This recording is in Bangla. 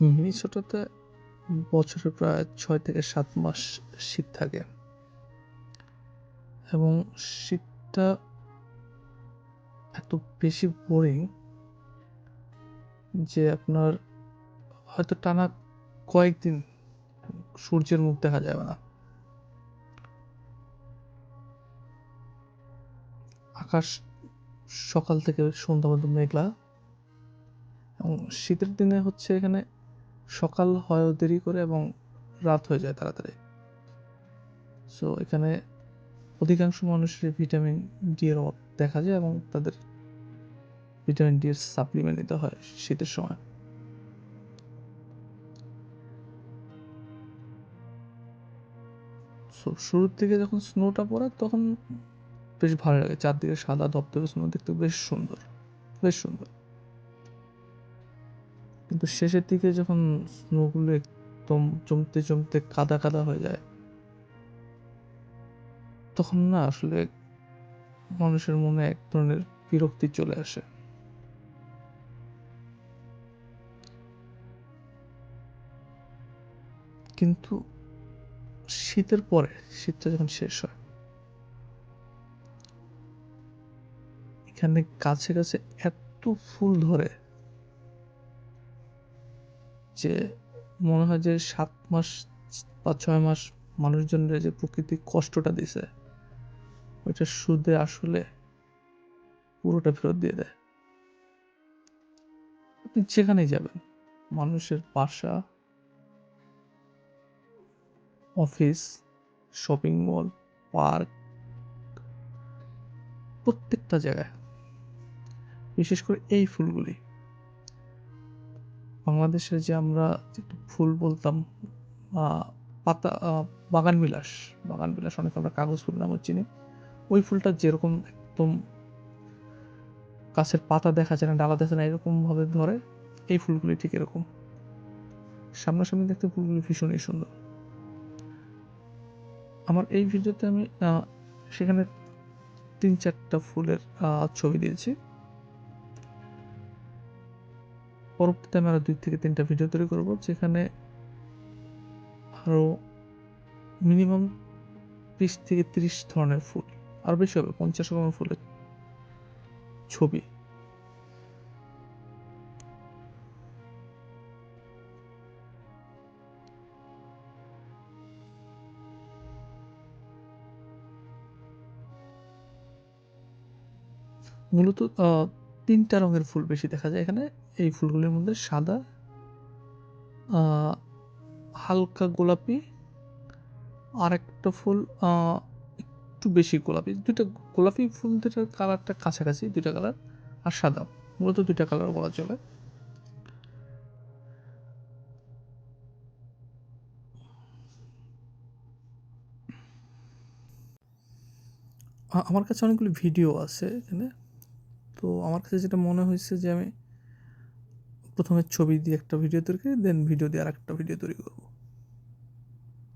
মিনেসোটাতে বছরে প্রায় ৬ থেকে ৭ মাস শীত থাকে এবং শীতটা এত বেশি বোরিং যে আপনার হয়তো টানা কয়েকদিন সূর্যের মুখ দেখা যাবে না। আকাশ সকাল থেকে সন্ধ্যা পর্যন্ত মেঘলা এবং শীতের দিনে হচ্ছে এখানে সকাল হয়ও দেরি করে এবং রাত হয়ে যায় তাড়াতাড়ি। সো এখানে অধিকাংশ মানুষের ভিটামিন ডি এর অভাব দেখা যায় এবং তাদের ভিটামিন ডি এর সাপ্লিমেন্ট নিতে হয় শীতের সময়। সো শুরুর দিকে যখন স্নোটা পড়ে তখন বেশ ভালো লাগে, চারদিকে সাদা ধবধবে স্নো দেখতে বেশ সুন্দর, বেশ সুন্দর। কিন্তু শেষের দিকে যখন স্নোগুলো একদম জমতে জমতে কাদা কাদা হয়ে যায় তখন না আসলে মানুষের মনে এক ধরনের বিরক্তি চলে আসে। কিন্তু শীতের পরে, শীতটা যখন শেষ হয়, এখানে গাছে গাছে এত ফুল ধরে যে মনে হয় যে ৭ মাস বা ৬ মাস মানুষজনের যে প্রকৃতি কষ্টটা দিছে ওইটা সুদে আসলে পুরোটা ফেরত দিয়ে দেয়। আপনি যেখানেই যাবেন, মানুষের বাসা, অফিস, শপিং মল, পার্ক, প্রত্যেকটা জায়গায় বিশেষ করে এই ফুলগুলি, বাংলাদেশের যে আমরা ফুল বলতাম পাতা, বাগানবিলাস, বাগানবিলাস অনেক আমরা কাগজ ফুল নামে চিনি, ওই ফুলটা যেরকম একদম গাছের পাতা দেখা যায় না, ডালা দেখা যায় না, এরকম ভাবে ধরে এই ফুলগুলি ঠিক এরকম সামনাসামনি দেখতে ফুলগুলি ভীষণই সুন্দর। আমার এই ভিডিওতে আমি সেখানে ৩-৪টা ফুলের ছবি দিয়েছি। পরবর্তীতে আমি আরো ২-৩টা ভিডিও তৈরি করব যেখানে আরো মিনিমাম ২০-৩০ ধরনের ফুল, আরো বেশি হবে, ৫০ রকমের ফুলের ছবি। মূলত ৩টা রঙের ফুল বেশি দেখা যায় এখানে। এই ফুলগুলির মধ্যে সাদা, হালকা গোলাপি, আরেকটা ফুল একটু বেশি গোলাপি। ২টা গোলাপি ফুল, ২টার কালারটা কাছাকাছি, ২টা কালার, আর সাদা। মূলত ২টা কালার বলা চলে। আমার কাছে অনেকগুলো ভিডিও আছে এখানে। তো আমার কাছে যেটা মনে হয়েছে যে আমি প্রথমে ছবি দিয়ে একটা ভিডিও তৈরি করি, দেন ভিডিও দিয়ে আরেকটা ভিডিও তৈরি করব।